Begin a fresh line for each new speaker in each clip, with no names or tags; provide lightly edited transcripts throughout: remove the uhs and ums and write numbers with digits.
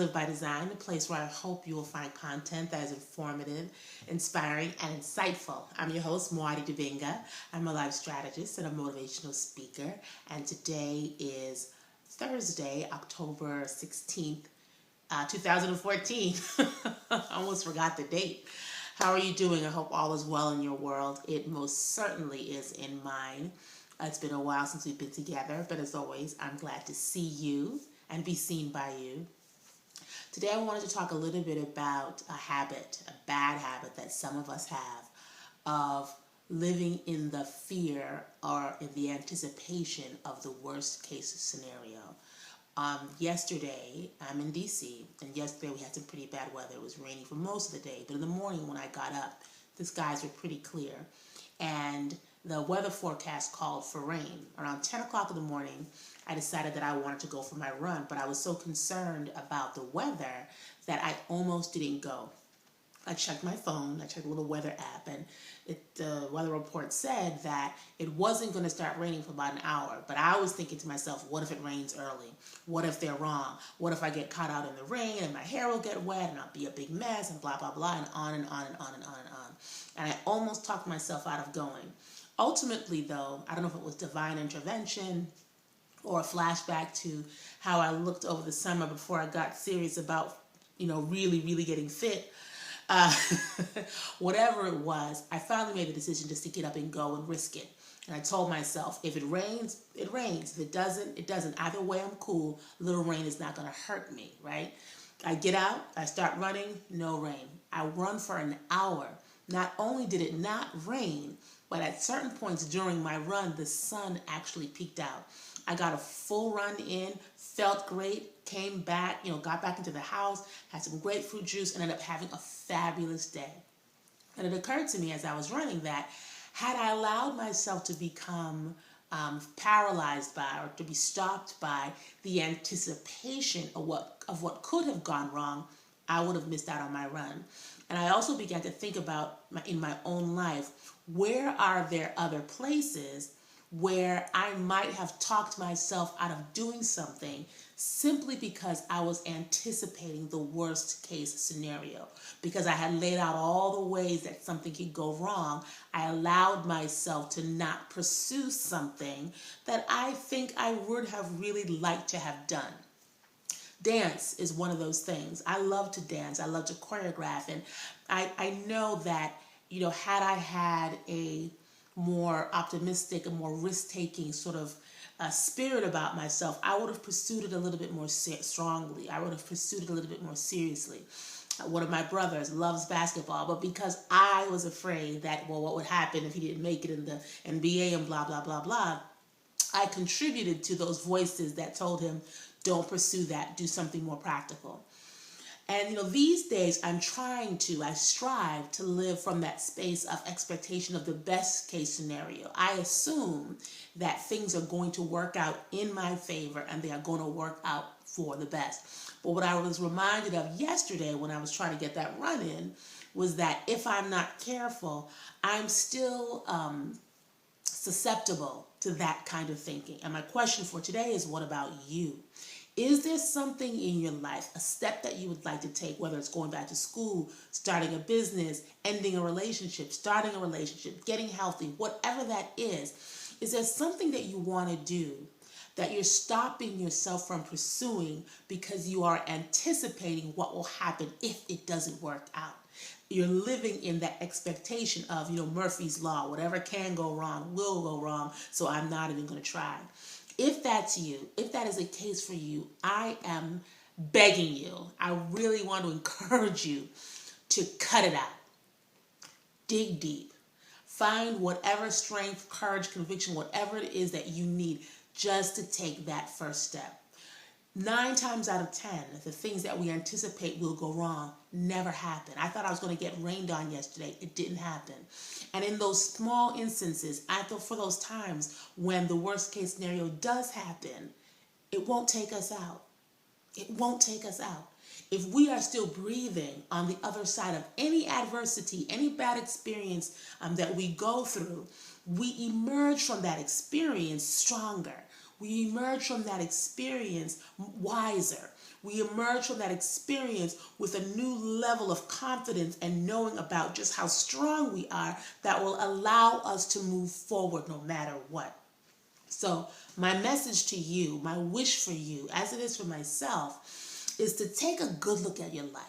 Live by Design, the place where I hope you will find content that is informative, inspiring, and insightful. I'm your host, Muadi. I'm a life strategist and a motivational speaker, and today is Thursday, October 16th, 2014. I almost forgot the date. How are you doing? I hope all is well in your world. It most certainly is in mine. It's been a while since we've been together, but as always, I'm glad to see you and be seen by you. Today I wanted to talk a little bit about a habit, a bad habit that some of us have of living in the fear or in the anticipation of the worst case scenario. Yesterday, I'm in DC, and yesterday we had some pretty bad weather. It was raining for most of the day, but in the morning when I got up, the skies were pretty clear, and the weather forecast called for rain. Around 10 o'clock in the morning, I decided that I wanted to go for my run, but I was so concerned about the weather that I almost didn't go. I checked my phone, I checked a little weather app, and the weather report said that it wasn't going to start raining for about an hour. But I was thinking to myself, what if it rains early? What if they're wrong? What if I get caught out in the rain and my hair will get wet and I'll be a big mess and blah, blah, blah, and on and on and on and on and on. And I almost talked myself out of going. Ultimately, though, I don't know if it was divine intervention or a flashback to how I looked over the summer before I got serious about, really, really getting fit. Whatever it was, I finally made the decision just to get up and go and risk it. And I told myself, if it rains, it rains. If it doesn't, it doesn't. Either way, I'm cool. Little rain is not going to hurt me, right? I get out, I start running, no rain. I run for an hour. Not only did it not rain, but at certain points during my run, the sun actually peeked out. I got a full run in, felt great, came back, got back into the house, had some grapefruit juice, and ended up having a fabulous day. And it occurred to me as I was running that had I allowed myself to become paralyzed by or to be stopped by the anticipation of what could have gone wrong, I would have missed out on my run. And I also began to think about in my own life, where are there other places where I might have talked myself out of doing something simply because I was anticipating the worst case scenario. Because I had laid out all the ways that something could go wrong, I allowed myself to not pursue something that I think I would have really liked to have done. Dance is one of those things. I love to dance. I love to choreograph. And I know that, had I had a more optimistic and more risk-taking sort of spirit about myself, I would have pursued it a little bit more strongly. I would have pursued it a little bit more seriously. One of my brothers loves basketball, but because I was afraid that, what would happen if he didn't make it in the NBA and blah, blah, blah, blah, I contributed to those voices that told him, don't pursue that, do something more practical. And, these days I strive to live from that space of expectation of the best case scenario. I assume that things are going to work out in my favor and they are going to work out for the best. But what I was reminded of yesterday when I was trying to get that run in was that if I'm not careful, I'm still susceptible to that kind of thinking. And my question for today is, what about you? Is there something in your life, a step that you would like to take, whether it's going back to school, starting a business, ending a relationship, starting a relationship, getting healthy, whatever that is there something that you want to do that you're stopping yourself from pursuing because you are anticipating what will happen if it doesn't work out? You're living in that expectation of, Murphy's Law, whatever can go wrong will go wrong, so I'm not even going to try. If that's you, if that is a case for you, I am begging you, I really want to encourage you to cut it out. Dig deep. Find whatever strength, courage, conviction, whatever it is that you need just to take that first step. 9 times out of 10, the things that we anticipate will go wrong never happen. I thought I was going to get rained on yesterday. It didn't happen. And in those small instances, for those times when the worst case scenario does happen, it won't take us out. It won't take us out. If we are still breathing on the other side of any adversity, any bad experience that we go through, we emerge from that experience stronger. We emerge from that experience wiser. We emerge from that experience with a new level of confidence and knowing about just how strong we are that will allow us to move forward no matter what. So my message to you, my wish for you, as it is for myself, is to take a good look at your life.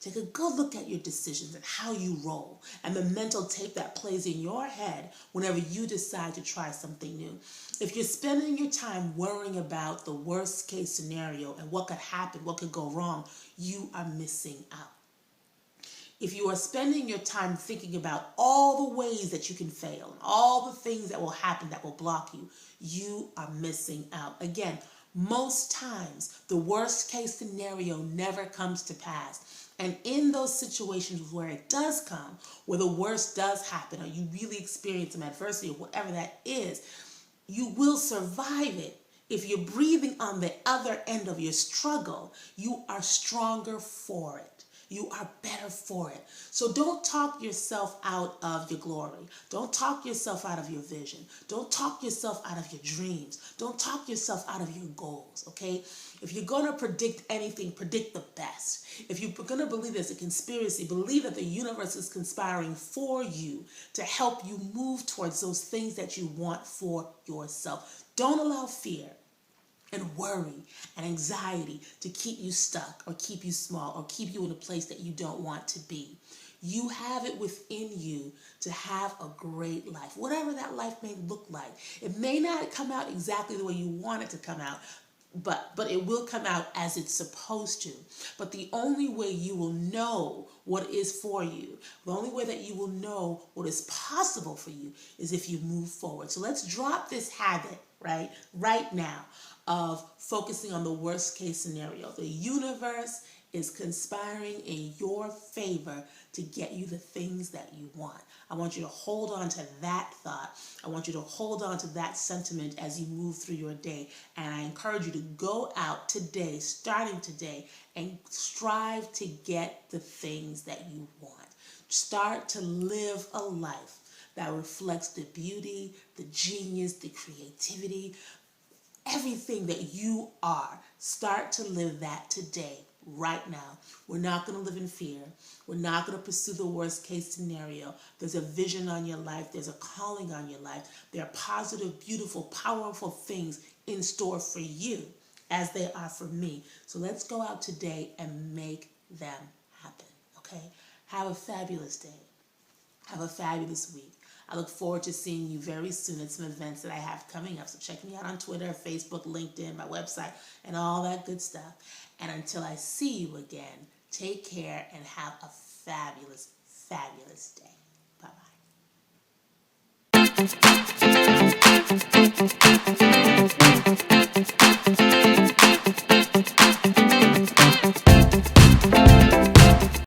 Take a good look at your decisions and how you roll and the mental tape that plays in your head whenever you decide to try something new. If you're spending your time worrying about the worst case scenario and what could happen, what could go wrong, you are missing out. If you are spending your time thinking about all the ways that you can fail and all the things that will happen that will block you, you are missing out. Again, most times the worst case scenario never comes to pass. And in those situations where it does come, where the worst does happen, or you really experience some adversity or whatever that is, you will survive it. If you're breathing on the other end of your struggle, you are stronger for it. You are better for it. So don't talk yourself out of your glory. Don't talk yourself out of your vision. Don't talk yourself out of your dreams. Don't talk yourself out of your goals, okay? If you're going to predict anything, predict the best. If you're going to believe there's a conspiracy, believe that the universe is conspiring for you to help you move towards those things that you want for yourself. Don't allow fear and worry and anxiety to keep you stuck or keep you small or keep you in a place that you don't want to be. You have it within you to have a great life, whatever that life may look like. It may not come out exactly the way you want it to come out, but it will come out as it's supposed to. But the only way you will know what is for you, the only way that you will know what is possible for you is if you move forward. So let's drop this habit, right now, of focusing on the worst case scenario. The universe is conspiring in your favor to get you the things that you want. I want you to hold on to that thought. I want you to hold on to that sentiment as you move through your day. And I encourage you to go out today, starting today, and strive to get the things that you want. Start to live a life that reflects the beauty, the genius, the creativity, everything that you are. Start to live that today, right now. We're not going to live in fear. We're not going to pursue the worst case scenario. There's a vision on your life. There's a calling on your life. There are positive, beautiful, powerful things in store for you as they are for me. So let's go out today and make them happen, okay? Have a fabulous day. Have a fabulous week. I look forward to seeing you very soon at some events that I have coming up. So check me out on Twitter, Facebook, LinkedIn, my website, and all that good stuff. And until I see you again, take care and have a fabulous, fabulous day. Bye-bye.